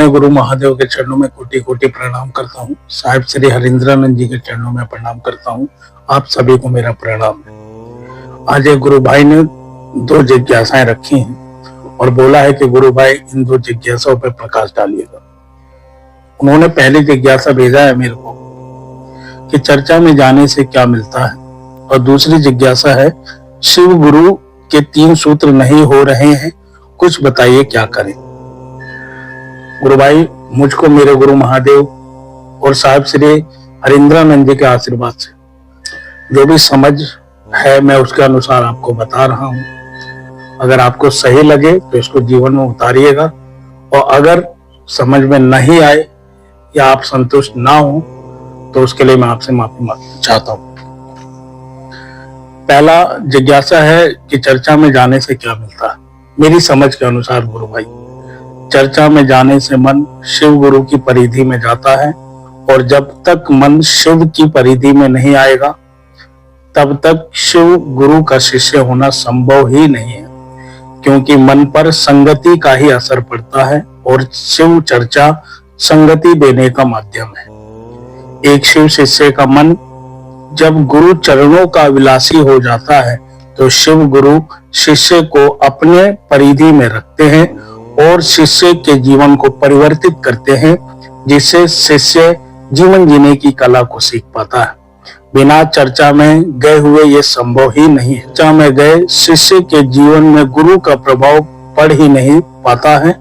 मैं गुरु महादेव के चरणों में कोटि कोटि प्रणाम करता हूँ। साहिब श्री हरिंद्रानंद जी के चरणों में प्रणाम करता हूँ। आप सभी को मेरा प्रणाम है। आज एक गुरु भाई ने 2 जिज्ञासाएं रखी हैं और बोला है कि गुरु भाई इन 2 जिज्ञासाओं पर प्रकाश डालिएगा। उन्होंने पहली जिज्ञासा भेजा है मेरे को कि चर्चा में जाने से क्या मिलता है, और दूसरी जिज्ञासा है शिव गुरु के 3 सूत्र नहीं हो रहे हैं, कुछ बताइए क्या करें। गुरु भाई, मुझको मेरे गुरु महादेव और साहिब श्री हरिंद्रानंद जी के आशीर्वाद से जो भी समझ है मैं उसके अनुसार आपको बता रहा हूं। अगर आपको सही लगे तो इसको जीवन में उतारिएगा, और अगर समझ में नहीं आए या आप संतुष्ट ना हो तो उसके लिए मैं आपसे माफी मांगना चाहता हूं। पहला जिज्ञासा है कि चर्चा में जाने से क्या मिलता है। मेरी समझ के अनुसार गुरु भाई, चर्चा में जाने से मन शिव गुरु की परिधि में जाता है, और जब तक मन शिव की परिधि में नहीं आएगा तब तक शिव गुरु का शिष्य होना संभव ही नहीं है, क्योंकि मन पर संगति का ही असर पड़ता है और शिव चर्चा संगति देने का माध्यम है। एक शिव शिष्य का मन जब गुरु चरणों का विलासी हो जाता है तो शिव गुरु शिष्य को अपने परिधि में रखते हैं और शिष्य के जीवन को परिवर्तित करते हैं, जिससे शिष्य जीवन जीने की कला को सीख पाता है। बिना चर्चा में गए हुए ये संभव ही नहीं है। चर्चा में गए शिष्य के जीवन में गुरु का प्रभाव पड़ ही नहीं पाता है,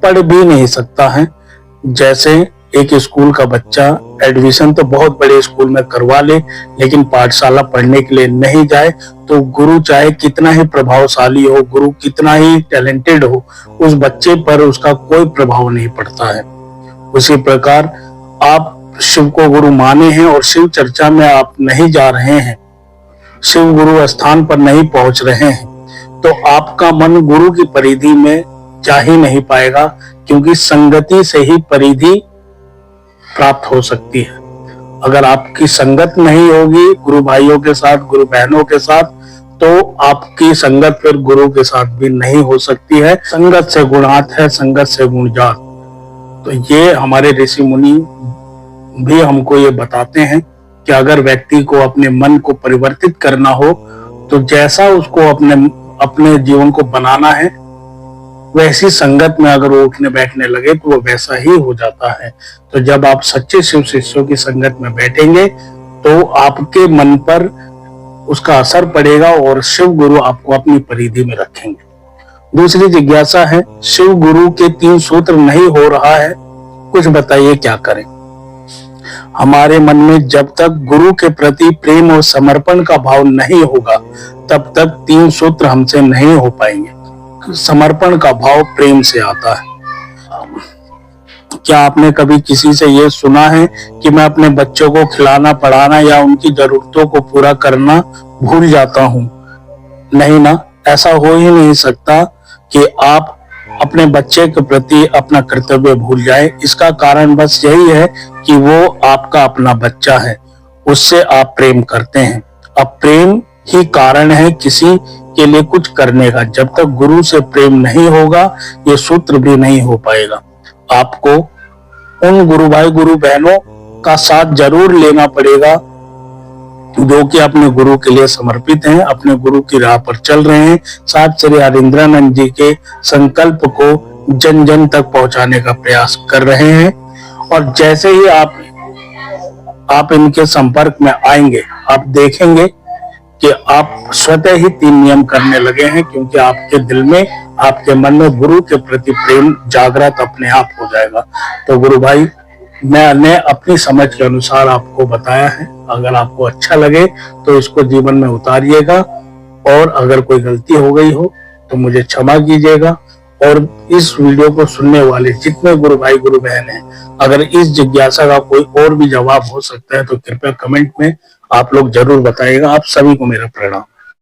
पड़ भी नहीं सकता है। जैसे एक स्कूल का बच्चा एडमिशन तो बहुत बड़े स्कूल में करवा ले, लेकिन पाठशाला पढ़ने के लिए नहीं जाए तो गुरु चाहे कितना ही प्रभावशाली हो, गुरु कितना ही टैलेंटेड हो, उस बच्चे पर उसका कोई प्रभाव नहीं पड़ता है। उसी प्रकार आप शिव को गुरु माने हैं और शिव चर्चा में आप नहीं जा रहे हैं, शिव गुरु स्थान पर नहीं पहुंच रहे हैं, तो आपका मन गुरु की परिधि में जा ही नहीं पाएगा, क्योंकि संगति से ही परिधि प्राप्त हो सकती है। अगर आपकी संगत नहीं होगी गुरु भाइयों के साथ, गुरु बहनों के साथ, तो आपकी संगत फिर गुरु के साथ भी नहीं हो सकती है। संगत से गुणात है, संगत से गुण जात। तो ये हमारे ऋषि मुनि भी हमको ये बताते हैं कि अगर व्यक्ति को अपने मन को परिवर्तित करना हो तो जैसा उसको अपने जीवन को बनाना है, वैसी संगत में अगर वो उठने बैठने लगे तो वो वैसा ही हो जाता है। तो जब आप सच्चे शिव शिष्यों की संगत में बैठेंगे तो आपके मन पर उसका असर पड़ेगा और शिव गुरु आपको अपनी परिधि में रखेंगे। दूसरी जिज्ञासा है, शिव गुरु के 3 सूत्र नहीं हो रहा है, कुछ बताइए क्या करें। हमारे मन में जब तक गुरु के प्रति प्रेम और समर्पण का भाव नहीं होगा तब तक 3 सूत्र हमसे नहीं हो पाएंगे। समर्पण का भाव प्रेम से आता है। क्या आपने कभी किसी से ये सुना है कि मैं अपने बच्चों को खिलाना पढ़ाना या उनकी जरूरतों को पूरा करना भूल जाता हूँ? नहीं ना, ऐसा हो ही नहीं सकता कि आप अपने बच्चे के प्रति अपना कर्तव्य भूल जाए। इसका कारण बस यही है कि वो आपका अपना बच्चा है, उससे आप प्रेम करते हैं। अब प्रेम ही कारण है किसी के लिए कुछ करने का। जब तक गुरु से प्रेम नहीं होगा ये सूत्र भी नहीं हो पाएगा। आपको उन गुरु भाई गुरु बहनों का साथ जरूर लेना पड़ेगा जो कि अपने गुरु के लिए समर्पित हैं, अपने गुरु की राह पर चल रहे हैं, साथ श्री हरिंद्रानंद जी के संकल्प को जन जन तक पहुंचाने का प्रयास कर रहे हैं। और जैसे ही आप इनके संपर्क में आएंगे, आप देखेंगे कि आप स्वतः ही 3 नियम करने लगे हैं, क्योंकि आपके दिल में, आपके मन में गुरु के प्रति प्रेम जागृत अपने आप हो जाएगा। तो गुरु भाई, मैंने अपनी समझ के अनुसार आपको बताया है। अगर आपको अच्छा लगे तो इसको जीवन में उतारिएगा, और अगर कोई गलती हो गई हो तो मुझे क्षमा कीजिएगा। और इस वीडियो को सुनने वाले जितने गुरु भाई गुरु बहन हैं, अगर इस जिज्ञासा का कोई और भी जवाब हो सकता है तो कृपया कमेंट में आप लोग जरूर बताइएगा। आप सभी को मेरा प्रणाम।